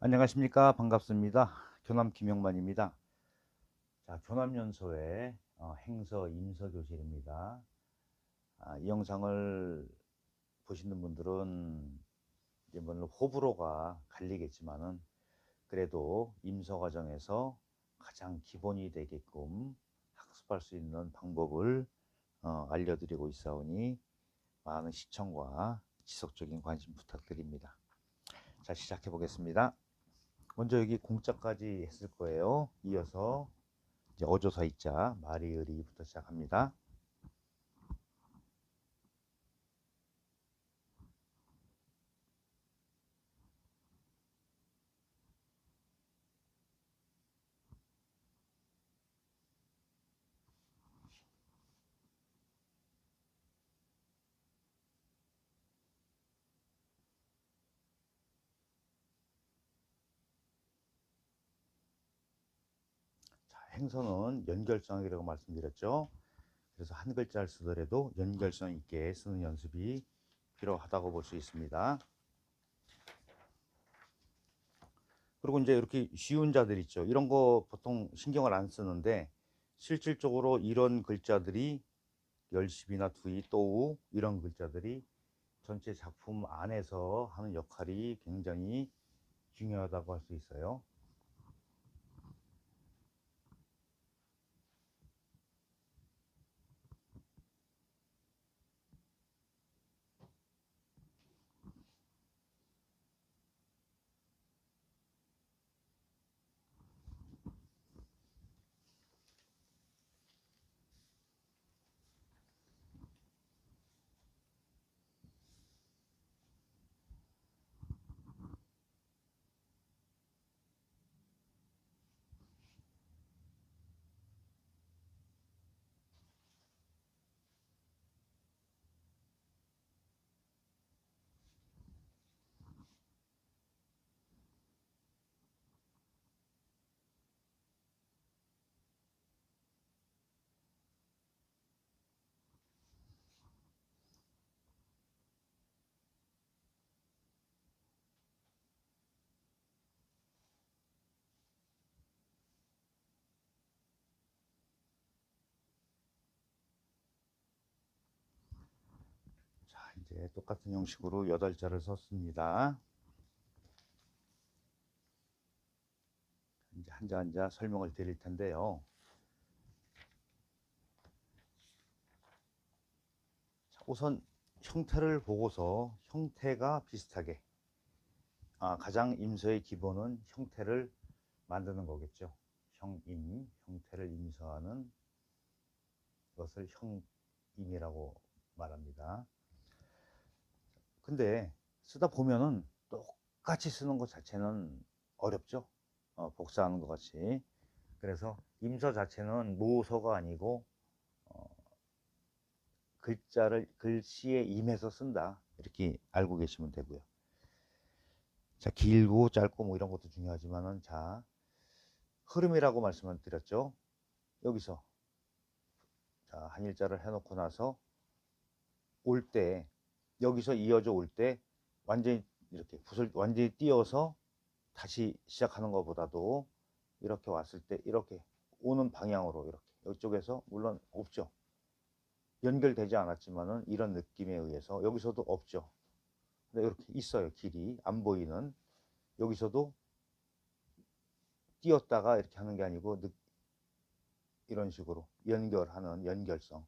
안녕하십니까. 반갑습니다. 교남 김영만입니다. 자, 교남연소의 행서 임서 교실입니다. 이 영상을 보시는 분들은 이제 물론 호불호가 갈리겠지만은 그래도 임서 과정에서 가장 기본이 되게끔 학습할 수 있는 방법을 알려드리고 있사오니 많은 시청과 지속적인 관심 부탁드립니다. 자, 시작해 보겠습니다. 먼저 여기 공자까지 했을 거예요. 이어서 이제 어조사 이자 마리의리부터 시작합니다. 자, 행서는 연결성이라고 말씀드렸죠. 그래서 한 글자를 쓰더라도 연결성 있게 쓰는 연습이 필요하다고 볼 수 있습니다. 그리고 이제 이렇게 쉬운 자들 있죠. 이런 거 보통 신경을 안 쓰는데 실질적으로 이런 글자들이 열십이나 두이, 또우 이런 글자들이 전체 작품 안에서 하는 역할이 굉장히 중요하다고 할 수 있어요. 자, 이제 똑같은 형식으로 8자를 썼습니다. 이제 한자 한자 설명을 드릴 텐데요. 자, 우선 형태를 보고서 형태가 비슷하게 가장 임서의 기본은 형태를 만드는 거겠죠. 형임, 형태를 임서하는 것을 형임이라고 말합니다. 근데 쓰다 보면은 똑같이 쓰는 것 자체는 어렵죠. 복사하는 것 같이. 그래서 임서 자체는 모서가 아니고 글자를 글씨에 임해서 쓴다, 이렇게 알고 계시면 되고요. 자, 길고 짧고 뭐 이런 것도 중요하지만은, 자, 흐름이라고 말씀을 드렸죠. 여기서 자, 한일자를 해놓고 나서 올 때, 여기서 이어져 올 때 완전히 이렇게 붓을 완전히 띄어서 다시 시작하는 것보다도 이렇게 왔을 때 이렇게 오는 방향으로, 이렇게 이쪽에서 물론 없죠. 연결되지 않았지만은 이런 느낌에 의해서 여기서도 없죠. 근데 이렇게 있어요. 길이 안 보이는. 여기서도 띄었다가 이렇게 하는 게 아니고 이런 식으로 연결하는 연결성.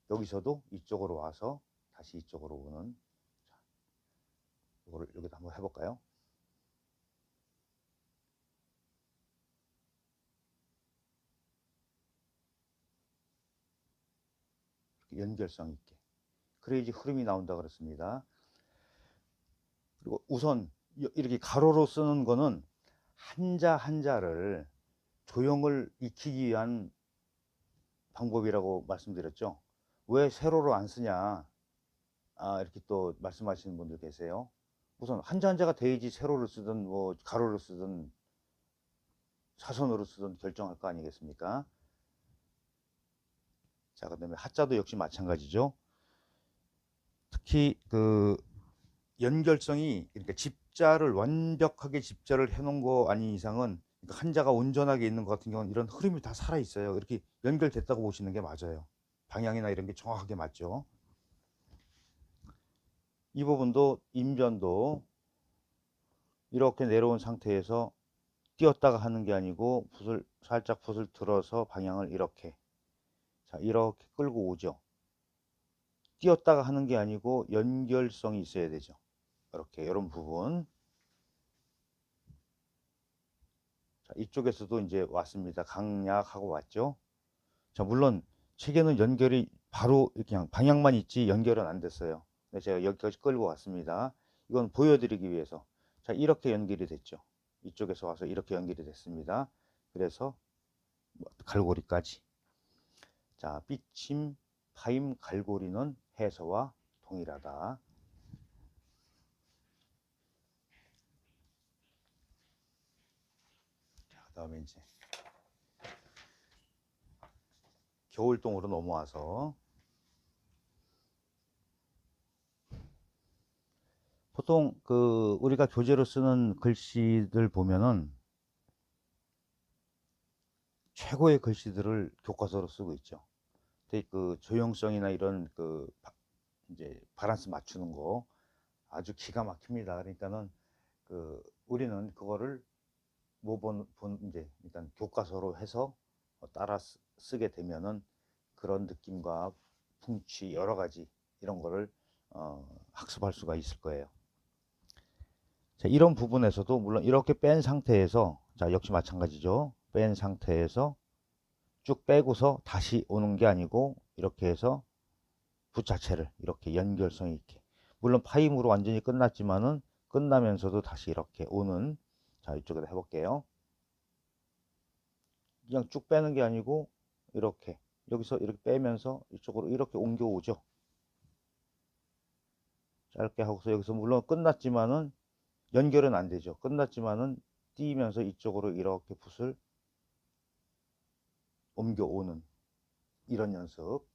여기서도 이쪽으로 와서 다시 이쪽으로 오는. 자, 이거를 여기다 한번 해볼까요? 연결성 있게. 그래야지 흐름이 나온다 그랬습니다. 그리고 우선 이렇게 가로로 쓰는 거는 한자 한자를 조형을 익히기 위한 방법이라고 말씀드렸죠. 왜 세로로 안 쓰냐, 이렇게 또 말씀하시는 분들 계세요. 우선 한자 한자가 돼야지 세로를 쓰든 뭐 가로를 쓰든 사선으로 쓰든 결정할 거 아니겠습니까? 자, 그다음에 하자도 역시 마찬가지죠. 특히 그 연결성이, 그러니까 집자를 완벽하게 집자를 해놓은 거 아닌 이상은, 그러니까 한자가 온전하게 있는 것 같은 경우는 이런 흐름이 다 살아 있어요. 이렇게 연결됐다고 보시는 게 맞아요. 방향이나 이런 게 정확하게 맞죠. 이 부분도 임전도 이렇게 내려온 상태에서 띄었다가 하는 게 아니고 살짝 붓을 들어서 방향을 이렇게, 자, 이렇게 끌고 오죠. 띄었다가 하는 게 아니고 연결성이 있어야 되죠. 이렇게 이런 부분. 자, 이쪽에서도 이제 왔습니다. 강약하고 왔죠. 자, 물론 책에는 연결이 바로 이렇게 그냥 방향만 있지 연결은 안 됐어요. 근데 제가 여기까지 끌고 왔습니다. 이건 보여드리기 위해서. 자, 이렇게 연결이 됐죠. 이쪽에서 와서 이렇게 연결이 됐습니다. 그래서 갈고리까지. 자, 삐침, 파임, 갈고리는 해서와 동일하다. 자, 그다음에 이제 겨울동으로 넘어와서, 보통 그 우리가 교재로 쓰는 글씨들 보면은 최고의 글씨들을 교과서로 쓰고 있죠. 근데 그 조형성이나 이런 그 이제 바란스 맞추는 거 아주 기가 막힙니다. 그러니까는 그 우리는 그거를 본 이제 일단 교과서로 해서 따라 쓰게 되면은 그런 느낌과 풍치 여러 가지 이런 거를 학습할 수가 있을 거예요. 자, 이런 부분에서도 물론 이렇게 뺀 상태에서, 자, 역시 마찬가지죠. 뺀 상태에서 쭉 빼고서 다시 오는 게 아니고 이렇게 해서 붓 자체를 이렇게 연결성 있게, 물론 파임으로 완전히 끝났지만은 끝나면서도 다시 이렇게 오는, 자, 이쪽에다 해볼게요. 그냥 쭉 빼는 게 아니고 이렇게 여기서 이렇게 빼면서 이쪽으로 이렇게 옮겨오죠. 짧게 하고서 여기서 물론 끝났지만은 연결은 안 되죠. 끝났지만은 띄면서 이쪽으로 이렇게 붓을 옮겨오는 이런 연습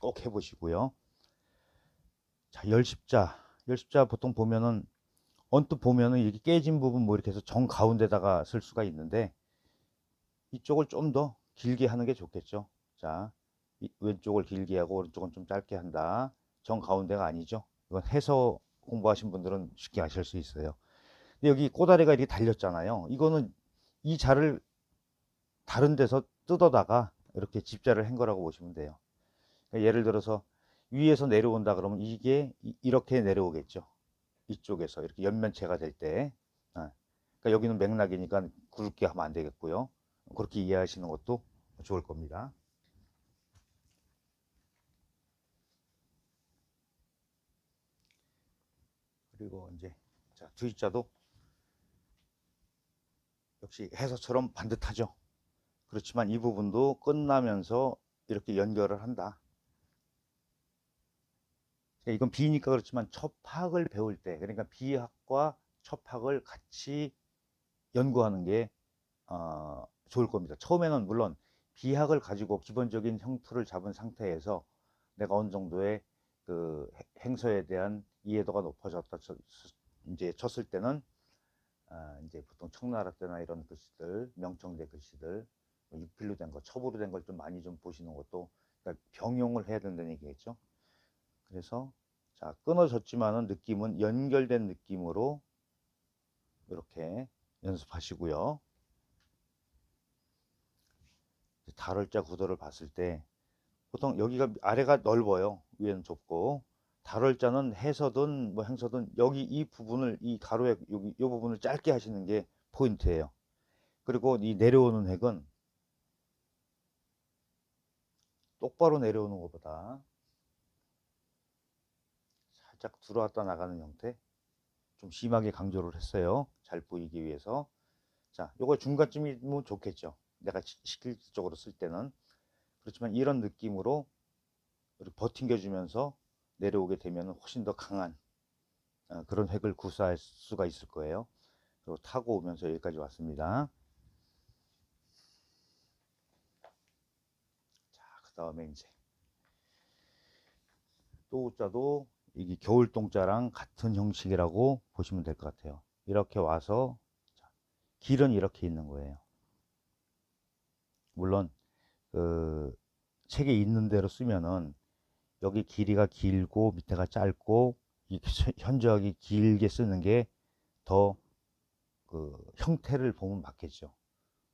꼭 해보시고요. 자, 열십자 보통 보면은 언뜻 보면은 이렇게 깨진 부분 뭐 이렇게 해서 정 가운데다가 쓸 수가 있는데 이쪽을 좀 더 길게 하는 게 좋겠죠. 자, 왼쪽을 길게 하고 오른쪽은 좀 짧게 한다. 정 가운데가 아니죠. 이건 해서 공부하신 분들은 쉽게 아실 수 있어요. 근데 여기 꼬다리가 이렇게 달렸잖아요. 이거는 이 자를 다른 데서 뜯어다가 이렇게 집자를 한 거라고 보시면 돼요. 그러니까 예를 들어서 위에서 내려온다 그러면 이게 이렇게 내려오겠죠. 이쪽에서 이렇게 연면체가 될 때. 그러니까 여기는 맥락이니까 굵게 하면 안 되겠고요. 그렇게 이해하시는 것도 좋을 겁니다. 그리고 이제 자, V자도 역시 해서처럼 반듯하죠. 그렇지만 이 부분도 끝나면서 이렇게 연결을 한다. 이건 비니까 그렇지만 첩학을 배울 때, 그러니까 비학과 첩학을 같이 연구하는 게 좋을 겁니다. 처음에는 물론 비학을 가지고 기본적인 형틀을 잡은 상태에서 내가 어느 정도의 그 행서에 대한 이해도가 높아졌다 이제 쳤을 때는 이제 보통 청나라 때나 이런 글씨들, 명청대 글씨들, 뭐 육필로 된 거, 첩으로 된 걸 좀 많이 좀 보시는 것도, 그러니까 병용을 해야 된다는 얘기겠죠. 그래서 자, 끊어졌지만은 느낌은 연결된 느낌으로 이렇게 연습하시고요. 달월자 구도를 봤을 때 보통 여기가 아래가 넓어요. 위에는 좁고. 달월자는 해서든 뭐 행서든 여기 이 부분을, 이 가로의 여기 이 부분을 짧게 하시는 게 포인트예요. 그리고 이 내려오는 획은 똑바로 내려오는 것보다 살짝 들어왔다 나가는 형태 좀 심하게 강조를 했어요. 잘 보이기 위해서. 자, 요거 중간쯤이면 좋겠죠. 내가 실질적으로 쓸 때는. 그렇지만 이런 느낌으로 이렇게 버팅겨 주면서 내려오게 되면 훨씬 더 강한 그런 획을 구사할 수가 있을 거예요. 그리고 타고 오면서 여기까지 왔습니다. 자, 그 다음에 이제 또자도 이게 겨울동자랑 같은 형식이라고 보시면 될 것 같아요. 이렇게 와서 길은 이렇게 있는 거예요. 물론 그 책에 있는 대로 쓰면은 여기 길이가 길고 밑에가 짧고 현저하게 길게 쓰는 게 더 그 형태를 보면 맞겠죠.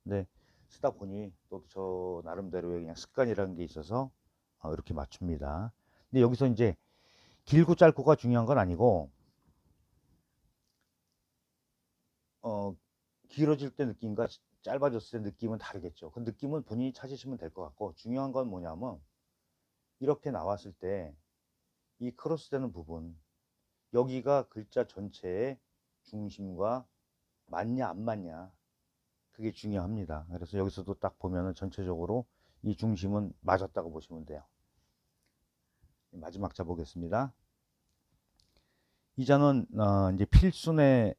근데 쓰다 보니 또 저 나름대로의 그냥 습관이라는 게 있어서 이렇게 맞춥니다. 근데 여기서 이제 길고 짧고가 중요한 건 아니고 어, 길어질 때 느낌과 짧아졌을 때 느낌은 다르겠죠. 그 느낌은 본인이 찾으시면 될 것 같고, 중요한 건 뭐냐면 이렇게 나왔을 때 이 크로스 되는 부분, 여기가 글자 전체의 중심과 맞냐 안 맞냐, 그게 중요합니다. 그래서 여기서도 딱 보면은 전체적으로 이 중심은 맞았다고 보시면 돼요. 마지막 자 보겠습니다. 이 자는 이제 필순에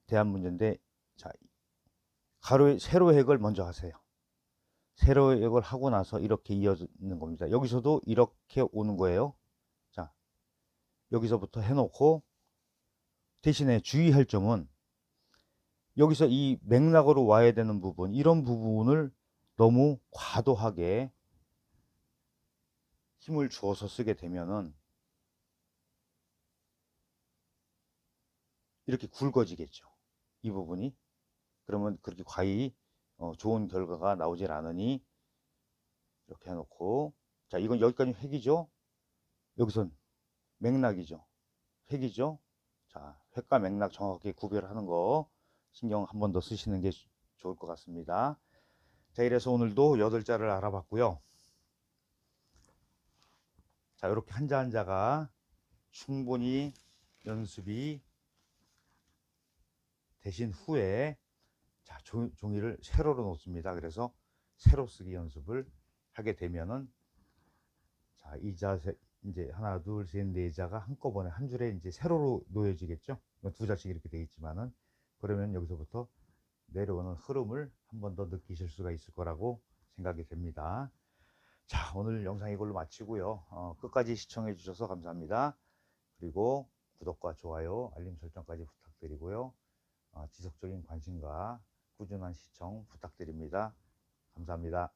대한 문제인데, 자, 세로획을 먼저 하세요. 세로획을 하고 나서 이렇게 이어지는 겁니다. 여기서도 이렇게 오는 거예요. 자, 여기서부터 해놓고, 대신에 주의할 점은 여기서 이 맥락으로 와야 되는 부분, 이런 부분을 너무 과도하게 힘을 주어서 쓰게 되면은 이렇게 굵어지겠죠. 이 부분이. 그러면 그렇게 과히 좋은 결과가 나오질 않으니 이렇게 해놓고, 자, 이건 여기까지 획이죠. 여기선 맥락이죠. 획이죠. 자, 획과 맥락 정확하게 구별하는 거 신경 한 번 더 쓰시는 게 좋을 것 같습니다. 자, 이래서 오늘도 8자를 알아봤고요. 자, 이렇게 한자 한자가 충분히 연습이 되신 후에, 자, 종이를 세로로 놓습니다. 그래서 세로 쓰기 연습을 하게 되면은, 자, 이 자 이제 하나, 둘, 셋, 네 자가 한꺼번에 한 줄에 이제 세로로 놓여지겠죠. 두 자씩 이렇게 되어 있지만은, 그러면 여기서부터 내려오는 흐름을 한 번 더 느끼실 수가 있을 거라고 생각이 됩니다. 자, 오늘 영상 이걸로 마치고요. 끝까지 시청해 주셔서 감사합니다. 그리고 구독과 좋아요, 알림 설정까지 부탁드리고요. 지속적인 관심과 꾸준한 시청 부탁드립니다. 감사합니다.